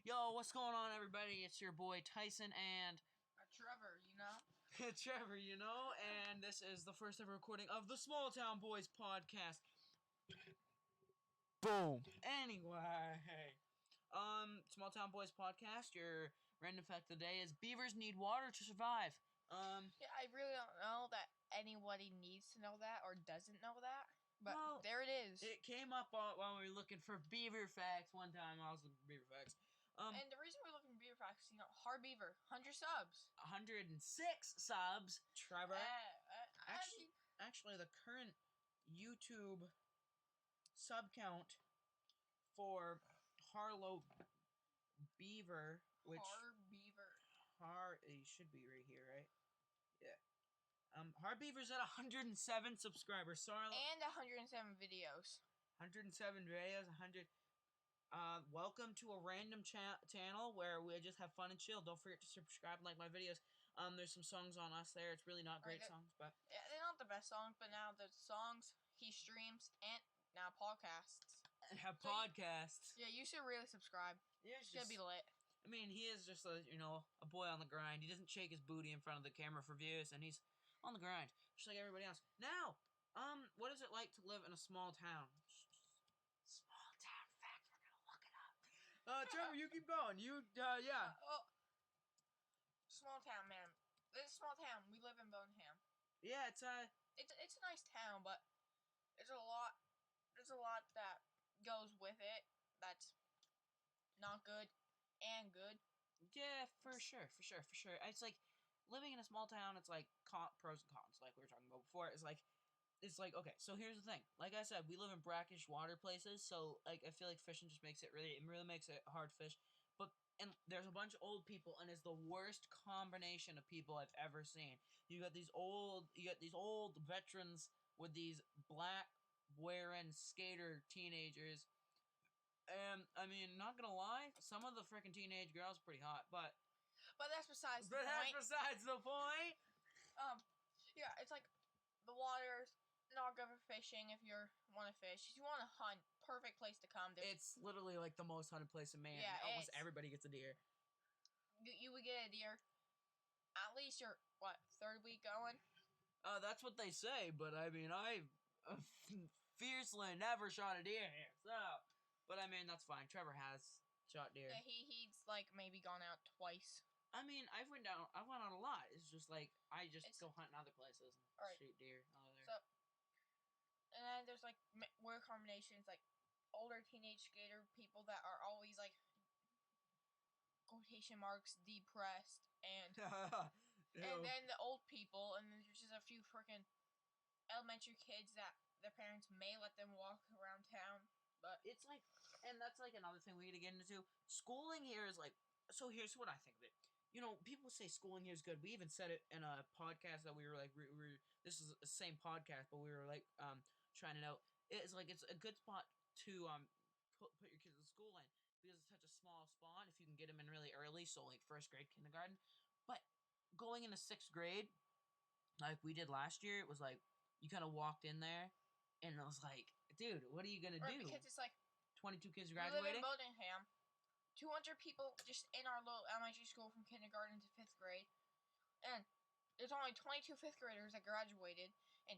Yo, what's going on, everybody? It's your boy Tyson and Trevor, Trevor, and this is the first ever recording of the Small Town Boys podcast. Boom. Anyway, Small Town Boys podcast. Your random fact of the day is beavers need water to survive. Yeah, I really don't know that anybody needs to know that or doesn't know that, but well, there it is. It came up while we were looking for beaver facts one time. I was looking for beaver facts. And the reason we're looking for beaver facts, hard beaver, 100 subs. 106 subs, Trevor. Actually, Actually, the current YouTube sub count for Harlow Beaver, which it should be right here, right? Yeah. Hard Beaver's at 107 subscribers. Sorry. And 107 videos. 107 videos, 100. Welcome to a random channel where we just have fun and chill. Don't forget to subscribe and like my videos. There's some songs on us there. It's really not great songs, but yeah, they're not the best songs. But now the songs he streams and now podcasts. Podcasts. Yeah, you should really subscribe. Yeah, should be lit. I mean, he is just a boy on the grind. He doesn't shake his booty in front of the camera for views, and he's on the grind, just like everybody else. Now, what is it like to live in a small town? Small town fact. We're gonna look it up. Trevor, you keep going. Yeah. Small town, man. This is a small town. We live in Boneham. Yeah, it's a nice town, but there's a lot that goes with it that's not good and good. Yeah, for sure. It's like living in a small town. It's like pros and cons, like we were talking about before. It's like okay. So here's the thing. Like I said, we live in brackish water places, so like I feel like fishing just makes it really makes it hard to fish. And there's a bunch of old people, and it's the worst combination of people I've ever seen. You got these old veterans with these black wearing skater teenagers. And I mean, not gonna lie, some of the freaking teenage girls are pretty hot, but that's besides the point. That's besides the point. Yeah, it's like the water's not good for fishing if you want to fish. If you want to hunt, perfect place to come. It's literally like the most hunted place in Maine. Yeah, almost everybody gets a deer. You would get a deer. At least your third week going. That's what they say, but I mean, I fiercely never shot a deer here, so. But I mean, that's fine. Trevor has shot deer. Yeah, he's like maybe gone out twice. I mean, I went out a lot. It's just like I go hunt in other places and shoot deer out there. So, and then there's like weird combinations, like older teenage skater people that are always like quotation marks depressed, and and then the old people, and then there's just a few freaking elementary kids that their parents may let them walk around town. But it's like, and that's like another thing we need to get into. Schooling here is like, so here's what I think of it. People say schooling here is good. We even said it in a podcast that we were like, this is the same podcast, but we were like, trying it out. It's like, it's a good spot to, put your kids in school in because it's such a small spot if you can get them in really early. So like first grade, kindergarten. But going into sixth grade, like we did last year, it was like, you kind of walked in there and it was like, dude, what are you gonna do? Because it's like 22 kids graduating. We live in Bodenham, 200 people just in our little elementary school from kindergarten to fifth grade, and there's only 22 fifth graders that graduated, and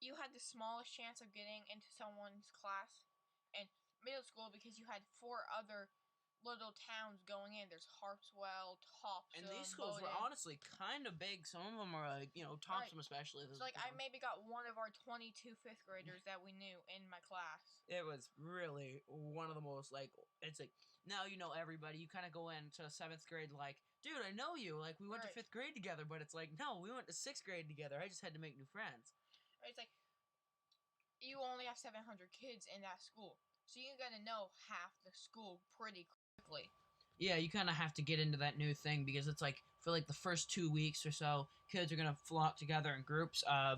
you had the smallest chance of getting into someone's class in middle school because you had 4 other little towns going in. There's Harpswell, Topsom, and these schools Bowden. Were honestly kind of big. Some of them are like, Topsom especially. So like I maybe got one of our 22 fifth graders that we knew in my class. It was really one of the most like, it's like, now you know everybody. You kind of go into 7th grade like, dude, I know you. Like we went to 5th grade together, but it's like, no, we went to 6th grade together. I just had to make new friends. It's like, you only have 700 kids in that school. So you're going to know half the school pretty quickly. Yeah, you kind of have to get into that new thing because it's like, for like the first 2 weeks or so, kids are going to flock together in groups of,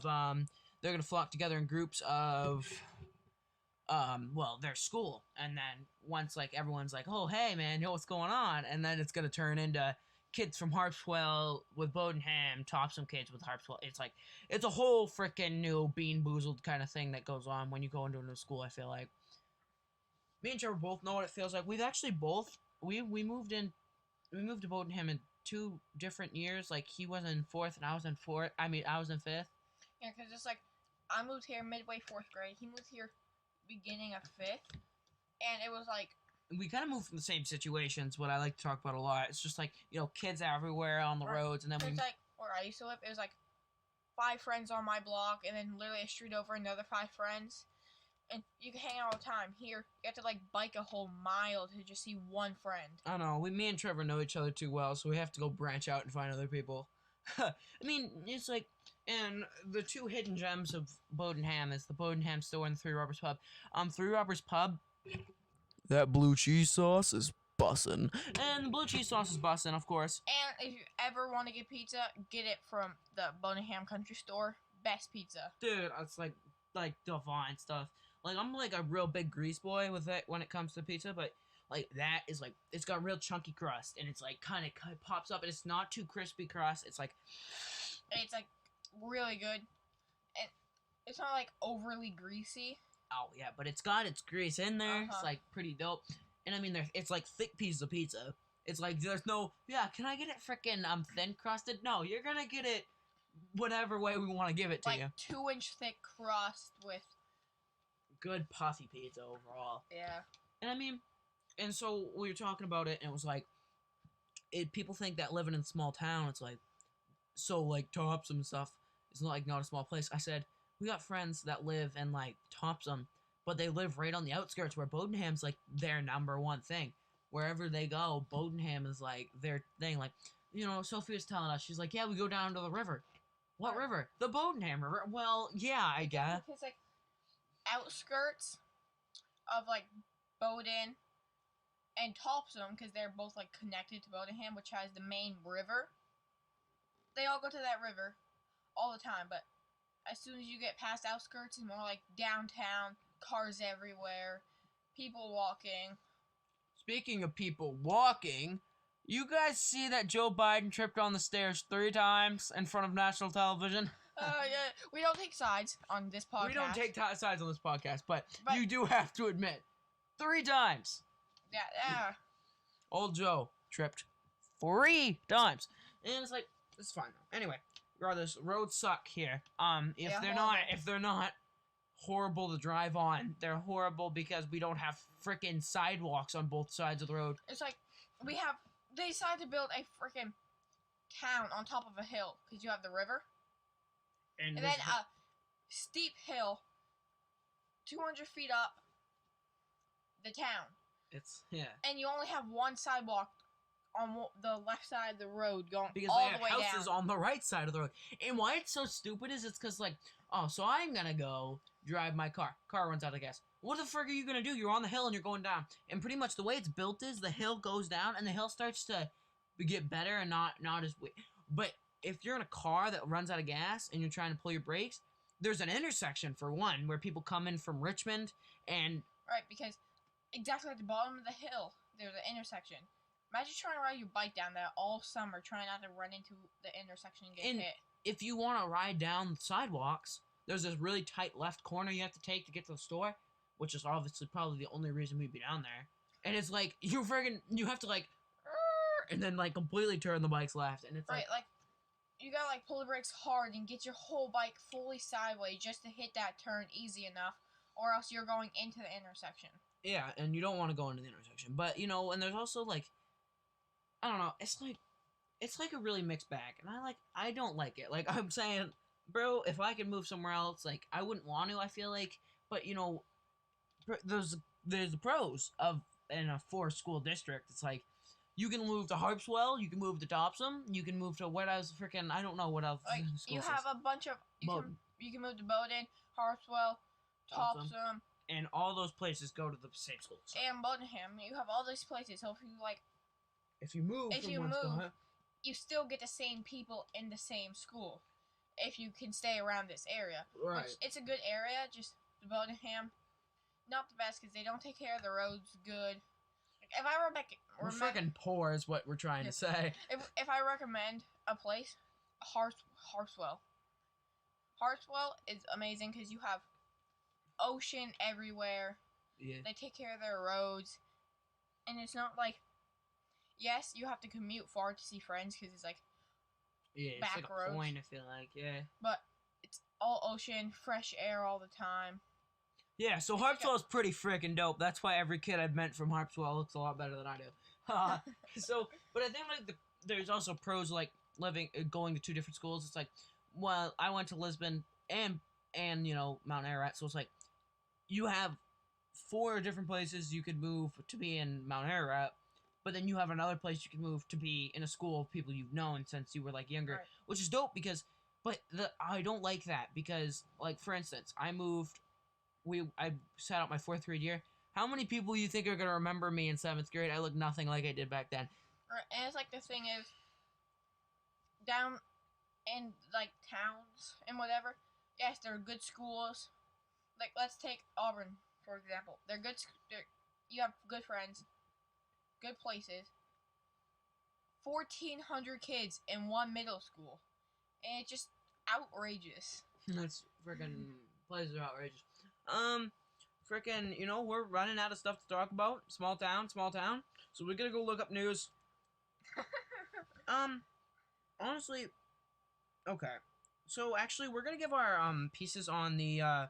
their school. And then once like everyone's like, oh, hey man, what's going on? And then it's going to turn into kids from Harpswell with Bodenham, Topsom kids with Harpswell. It's like, it's a whole freaking new Bean Boozled kind of thing that goes on when you go into a new school, I feel like. Me and Trevor both know what it feels like. We've actually both we moved in. We moved to Bodenham in 2 different years. Like he was in fourth and I was in fourth. I mean, I was in fifth. Yeah, because it's like I moved here midway fourth grade. He moved here beginning of fifth, and it was like We kind of moved from the same situations. What I like to talk about a lot. It's just like kids everywhere on the roads, and then it's like where I used to live. It was like 5 friends on my block, and then literally a street over another 5 friends. And you can hang out all the time. Here, you have to like bike a whole mile to just see one friend. I don't know. Me and Trevor know each other too well, so we have to go branch out and find other people. I mean, it's like, and the 2 hidden gems of Bodenham is the Bodenham store and the Three Robbers Pub. Three Robbers Pub. That blue cheese sauce is bussin'. And the blue cheese sauce is bussin', of course. And if you ever want to get pizza, get it from the Bodenham Country Store. Best pizza. Dude, it's like divine stuff. Like, I'm like a real big grease boy with it when it comes to pizza, but like that is like, it's got real chunky crust, and it's like kind of pops up, and it's not too crispy crust. It's like really good, and it's not like overly greasy. Oh yeah, but it's got its grease in there. It's like pretty dope, and I mean, it's like thick piece of pizza. It's like there's no, yeah, can I get it freaking thin crusted? No, you're gonna get it whatever way we want to give it to you. Like 2-inch thick crust with good puffy pizza overall. Yeah. And I mean, and so we were talking about it, and it was like, people think that living in a small town, it's like, so like Topsom and stuff, it's not a small place. I said, we got friends that live in like Topsom, but they live right on the outskirts where Bodenham's like their #1 thing. Wherever they go, Bodenham is like their thing. Like, Sophie was telling us, she's like, yeah, we go down to the river. What river? The Bodenham River. Well, yeah, I guess. It's like outskirts of like Bowden and Topsom, because they're both like connected to Bodenham, which has the main river. They all go to that river all the time, but as soon as you get past outskirts, it's more like downtown, cars everywhere, people walking. Speaking of people walking, you guys see that Joe Biden tripped on the stairs 3 times in front of national television? Yeah, we don't take sides on this podcast. We don't take sides on this podcast, but you do have to admit, 3 times. Yeah. Old Joe tripped 3 times. And it's like, it's fine though. Anyway, regardless, roads suck here. If they're not horrible to drive on, they're horrible because we don't have freaking sidewalks on both sides of the road. It's like they decided to build a freaking town on top of a hill because you have the river, and then a steep hill 200 feet up the town. And you only have one sidewalk on the left side of the road going because all they the way have houses down. on the right side of the road. And why it's so stupid is it's because, like, oh, so I'm gonna go drive my car. Car runs out of gas. What the frick are you gonna do? You're on the hill and you're going down. And pretty much the way it's built is the hill goes down and the hill starts to get better and not as weird. But if you're in a car that runs out of gas and you're trying to pull your brakes, there's an intersection for one where people come in from Richmond and right, because exactly at the bottom of the hill there's an intersection. Imagine trying to ride your bike down that all summer, trying not to run into the intersection and get hit. If you want to ride down sidewalks, there's this really tight left corner you have to take to get to the store, which is obviously probably the only reason we'd be down there. And it's like, you have to like, and then like completely turn the bikes left, and it's right, like you gotta like pull the brakes hard and get your whole bike fully sideways just to hit that turn easy enough, or else you're going into the intersection. Yeah, and you don't want to go into the intersection, but and there's also like, I don't know, it's like a really mixed bag, and I don't like it. Like, I'm saying, bro, if I could move somewhere else, like, I wouldn't want to, I feel like, but, there's the pros of in a 4-school district. It's like, you can move to Harpswell, you can move to Topsom, you can move to what else freaking, I don't know what else. Like, you have a bunch of, you can move to Bowden, Harpswell, Topsom. And all those places go to the same school. So. And Bodenham, you have all these places, so if you move, you still get the same people in the same school if you can stay around this area. Right. Which, it's a good area, just Bodenham, not the best because they don't take care of the roads good. If I we're freaking poor is what we're trying to say. If I recommend a place, Harpswell. Harpswell is amazing because you have ocean everywhere. Yeah. They take care of their roads, and it's not like yes, you have to commute far to see friends because it's like Yeah, it's back like a roads. point, I feel like, yeah. But it's all ocean, fresh air all the time. Yeah, so It's like Harpswell's pretty freaking dope. That's why every kid I've met from Harpswell looks a lot better than I do. But I think like there's also pros like going to two different schools. It's like, well, I went to Lisbon and Mount Ararat, so it's like you have 4 different places you could move to be in Mount Ararat, but then you have another place you can move to be in a school of people you've known since you were like younger, Right. which is dope because. But I don't like that because, like, for instance, I sat out my 4th grade year. How many people you think are gonna remember me in 7th grade? I look nothing like I did back then. And it's like the thing is, down in like towns and whatever. Yes, there are good schools. Like let's take Auburn for example. They're good. You have good friends, good places. 1,400 kids in one middle school, and it's just outrageous. That's freaking places are outrageous. Freaking, we're running out of stuff to talk about. Small town. So we're gonna go look up news. Honestly, okay. So actually, we're gonna give our pieces on the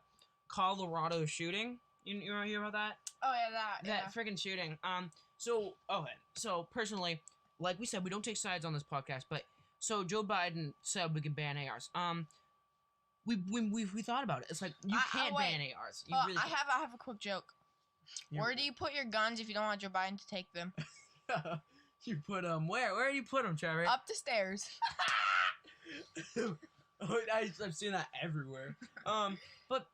Colorado shooting. You want to hear about that? Oh yeah, that freaking shooting. So okay. So personally, like we said, we don't take sides on this podcast, but so Joe Biden said we can ban ARs. We thought about it. It's like you can't ban ARs. You really I have a quick joke. Where do you put your guns if you don't want Joe Biden to take them? You put them where? Where do you put them, Trevor? Up the stairs. I've seen that everywhere. But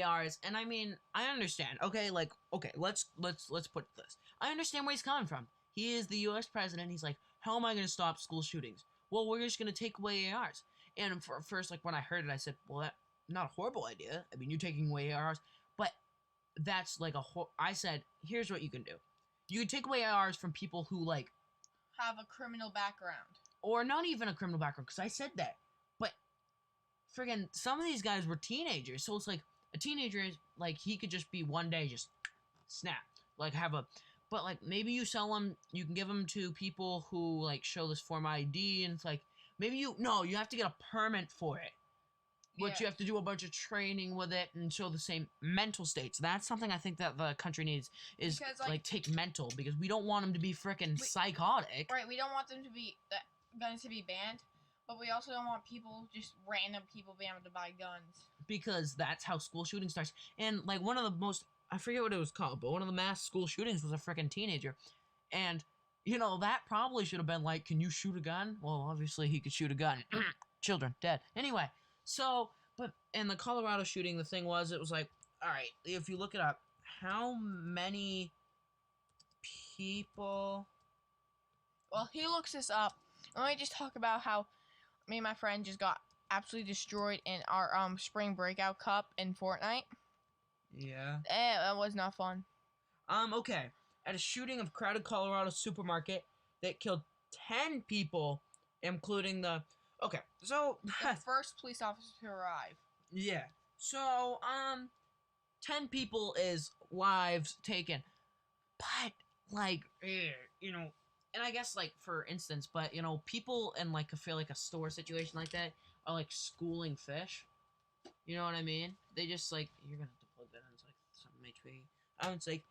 ARs, and I mean, I understand. Okay, let's put this. I understand where he's coming from. He is the U.S. president. He's like, how am I going to stop school shootings? Well, we're just going to take away ARs. And for first, like when I heard it, I said, well, that's not a horrible idea. I mean, you're taking away ARs, but that's like I said, here's what you can do. You can take away ARs from people who like have a criminal background, or not even a criminal background, because I said that. But friggin' some of these guys were teenagers, so it's like a teenager is like he could just be one day just snap, like but like maybe you sell them, you can give them to people who like show this form ID, and it's like maybe you have to get a permit for it. Which you have to do a bunch of training with it and show the same mental states. That's something I think that the country needs is because, like take mental, because we don't want them to be freaking psychotic. Right, we don't want them to be guns to be banned, but we also don't want random people being able to buy guns. Because that's how school shooting starts. And like one of the most, I forget what it was called, but one of the mass school shootings was a freaking teenager. And that probably should have been like, can you shoot a gun? Well, obviously he could shoot a gun. Children dead. Anyway. So, but in the Colorado shooting, the thing was, it was like, all right, if you look it up, how many people... Well, he looks this up. Let me just talk about how me and my friend just got absolutely destroyed in our spring breakout cup in Fortnite. Yeah. That was not fun. Okay. At a shooting of crowded Colorado supermarket that killed 10 people, including the... Okay, so... The first police officer to arrive. Yeah. So, 10 people is lives taken. But, like, and I guess, like, for instance, but, people in, like, I feel like a store situation like that are, like, schooling fish. You know what I mean? They just, like, you're gonna have to plug that in. It's, like, something HP. I would say,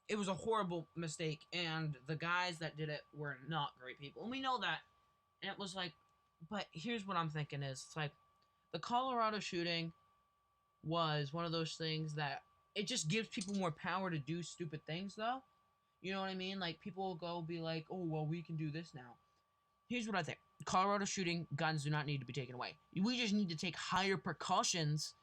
it was a horrible mistake, and the guys that did it were not great people. And we know that. And it was, like, but here's what I'm thinking is, it's like, the Colorado shooting was one of those things that it just gives people more power to do stupid things, though. You know what I mean? Like, people will go be like, oh, well, we can do this now. Here's what I think. Colorado shooting, guns do not need to be taken away. We just need to take higher precautions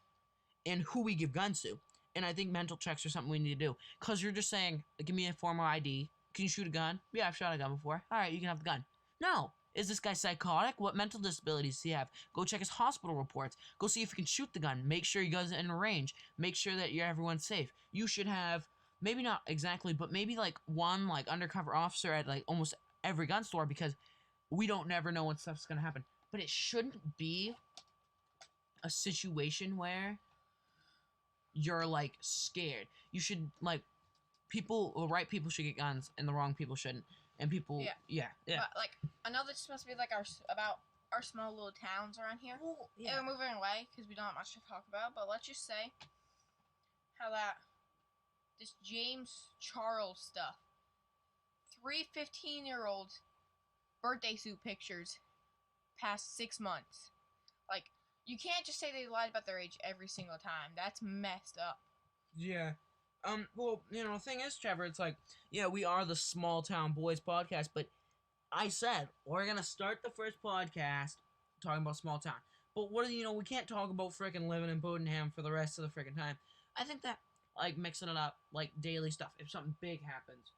in who we give guns to. And I think mental checks are something we need to do. Because you're just saying, give me a form of ID. Can you shoot a gun? Yeah, I've shot a gun before. All right, you can have the gun. No. Is this guy psychotic? What mental disabilities does he have? Go check his hospital reports. Go see if he can shoot the gun. Make sure he goes in range. Make sure that everyone's safe. You should have, maybe not exactly, but maybe like one like undercover officer at like almost every gun store, because we don't never know when stuff's gonna happen. But it shouldn't be a situation where you're like scared. You should like the right people should get guns and the wrong people shouldn't. And people, yeah. But like, I know this is supposed to be like about our small little towns around here. Well, And we're moving away because we don't have much to talk about. But let's just say how that this James Charles stuff. 3 15-year-olds birthday suit pictures past 6 months. Like, you can't just say they lied about their age every single time. That's messed up. Yeah. Well, the thing is, Trevor, it's like, yeah, we are the Small Town Boys podcast, but I said we're gonna start the first podcast talking about small town. But we can't talk about freaking living in Bodenham for the rest of the freaking time. I think that, like, mixing it up, like, daily stuff, if something big happens.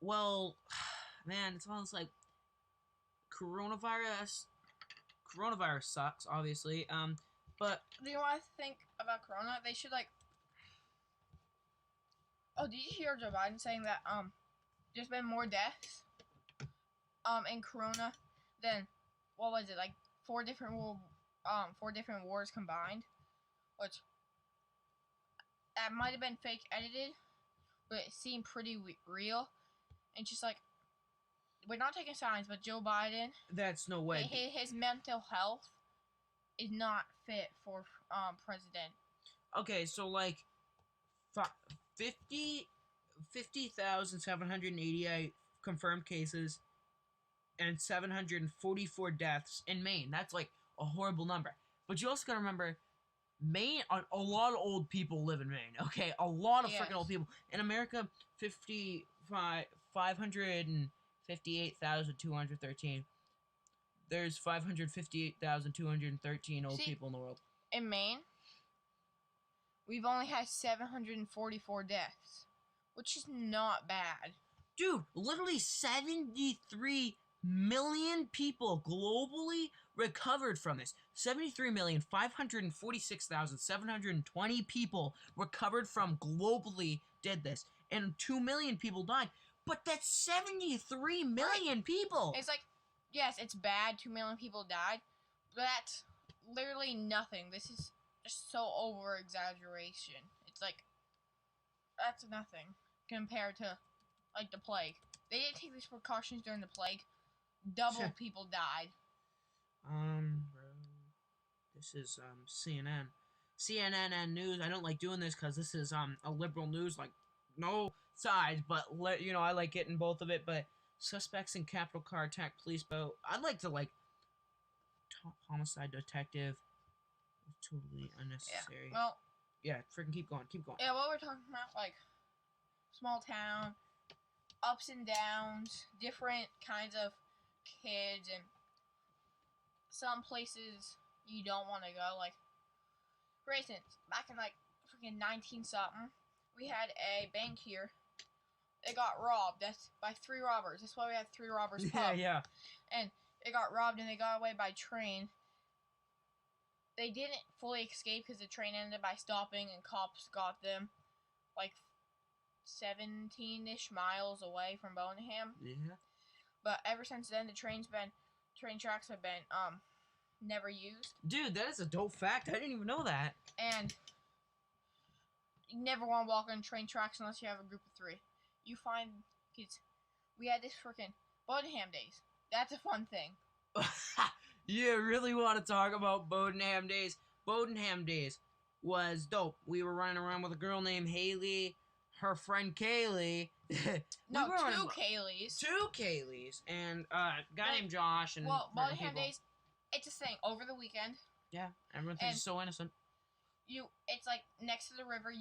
Well, man, it's almost like coronavirus sucks, obviously, but... Do you know what I think about Corona? They should, like... Oh, did you hear Joe Biden saying that, there's been more deaths, in Corona than, what was it, like, 4 different wars combined? Which, that might have been fake edited, but it seemed pretty real. And just, like, we're not taking signs, but Joe Biden... That's no way. His mental health is not fit for president. Okay, so like 50,788 confirmed cases and 744 deaths in Maine. That's like a horrible number. But you also gotta remember, Maine, a lot of old people live in Maine. Okay, a lot of freaking old people in America. 558,213. There's 558,213 old people in the world. In Maine, we've only had 744 deaths, which is not bad. Dude, literally 73 million people globally recovered from this. 73,546,720 people recovered from globally did this. And 2 million people died. But that's 73 million people! It's like, yes, it's bad 2 million people died, but that's literally nothing. This is just so over-exaggeration. It's like, that's nothing compared to, like, the plague. They didn't take these precautions during the plague. Double people died. This is, CNN. CNN News. I don't like doing this because this is, a liberal news, like, no sides, but, I like getting both of it, but suspects in Capitol car attack police boat. I'd like to, like, homicide detective. Totally unnecessary. Yeah, well... Yeah, freaking keep going. Yeah, what we're talking about, like, small town, ups and downs, different kinds of kids, and some places you don't want to go. Like, for instance, back in, like, freaking 19-something, we had a bank here. It got robbed. That's by 3 robbers. That's why we had 3 robbers pub. Yeah. And it got robbed and they got away by train. They didn't fully escape because the train ended by stopping and cops got them like 17-ish miles away from Boneham. Yeah. But ever since then, train tracks have been never used. Dude, that is a dope fact. I didn't even know that. And you never want to walk on train tracks unless you have a group of 3. You find kids. We had this freaking Boneham days. That's a fun thing. You really want to talk about Bodenham days? Bodenham days was dope. We were running around with a girl named Haley, her friend Kaylee. No, 2 Kayleys. 2 Kayleys. And a guy named Josh. And Bodenham days, it's a thing. Over the weekend. Yeah, everyone thinks so innocent. It's like next to the river,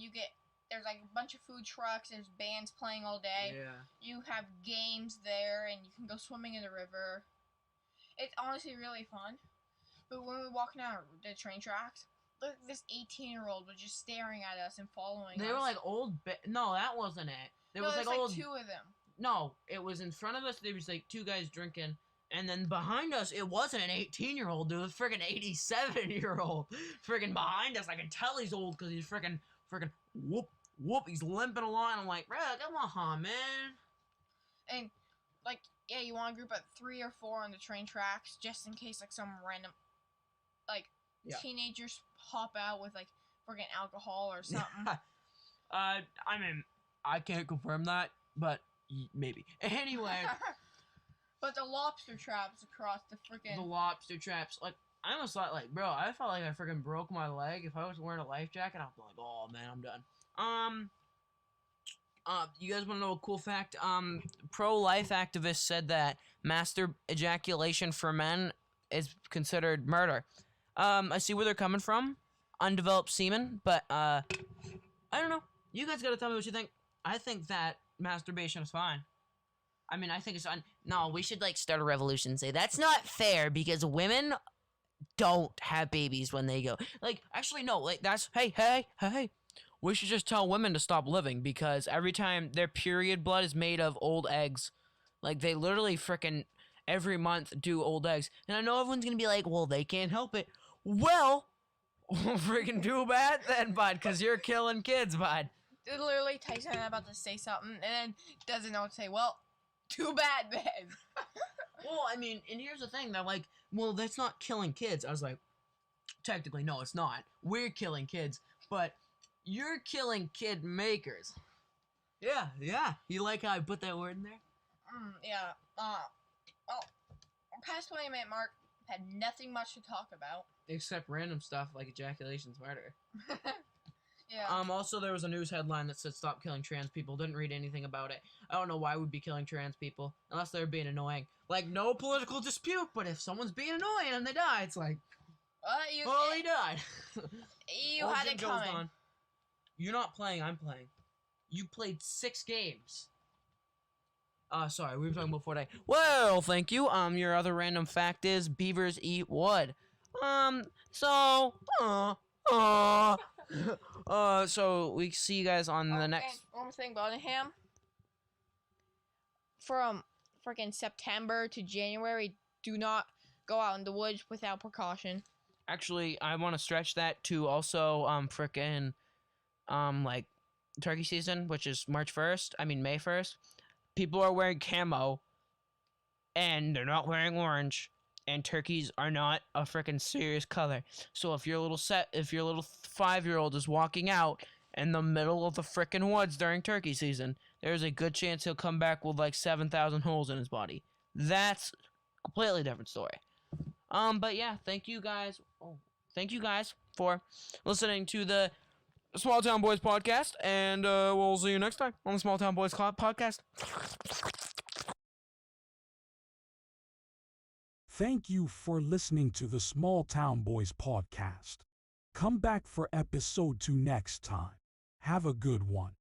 there's like a bunch of food trucks, there's bands playing all day. Yeah. You have games there, and you can go swimming in the river. It's honestly really fun. But when we were walking down the train tracks, look, this 18-year-old was just staring at us and following us. They were like old... No, that wasn't it. There was like old... 2 of them. No, it was in front of us, there was like 2 guys drinking. And then behind us, it wasn't an 18-year-old, dude. It was freaking 87-year-old. Freaking behind us. I can tell he's old because he's freaking whoop, he's limping along. I'm like, bro, come on, man. And, like, yeah, you want to group of 3 or 4 on the train tracks just in case, like, some random, like, teenagers hop out with, like, freaking alcohol or something. I mean, I can't confirm that, but maybe. Anyway, But the lobster traps across the freaking. the lobster traps, like, I almost thought, like, bro, I felt like I freaking broke my leg. If I was wearing a life jacket, I'd be like, oh man, I'm done. You guys want to know a cool fact? Pro-life activists said that master ejaculation for men is considered murder. I see where they're coming from. Undeveloped semen, but, I don't know. You guys gotta tell me what you think. I think that masturbation is fine. I mean, I think it's fine. No, we should, like, start a revolution and say, that's not fair, because women don't have babies when they go. Like, actually, no, like, that's, hey. We should just tell women to stop living, because every time their period blood is made of old eggs. Like, they literally frickin' every month do old eggs. And I know everyone's gonna be like, well, they can't help it. Well, freaking do bad then, bud, because you're killing kids, bud. Literally, Tyson about to say something and then doesn't know what to say. Well, too bad then. Well, I mean, and here's the thing, they're like, well, that's not killing kids. I was like, technically, no, it's not. We're killing kids, but you're killing kid makers. Yeah. You like how I put that word in there? Yeah. Well, past 20-minute mark, had nothing much to talk about. Except random stuff like ejaculation's murder. Yeah. Also, there was a news headline that said stop killing trans people. Didn't read anything about it. I don't know why we'd be killing trans people. Unless they're being annoying. Like, no political dispute, but if someone's being annoying and they die, it's like, oh, he died. You had it coming. Gone. You're not playing, I'm playing. You played 6 games. Sorry, we were talking about Fortnite. Well, thank you. Your other random fact is beavers eat wood. So we see you guys on the next. One thing, Buckingham. From freaking September to January, do not go out in the woods without precaution. Actually, I want to stretch that to also like turkey season, which is May 1st. People are wearing camo, and they're not wearing orange. And turkeys are not a freaking serious color. So if your little 5-year-old is walking out in the middle of the freaking woods during turkey season, there's a good chance he'll come back with like 7,000 holes in his body. That's a completely different story. But yeah, thank you guys for listening to the Small Town Boys podcast, and we'll see you next time on the Small Town Boys podcast. Thank you for listening to the Small Town Boys podcast. Come back for episode 2 next time. Have a good one.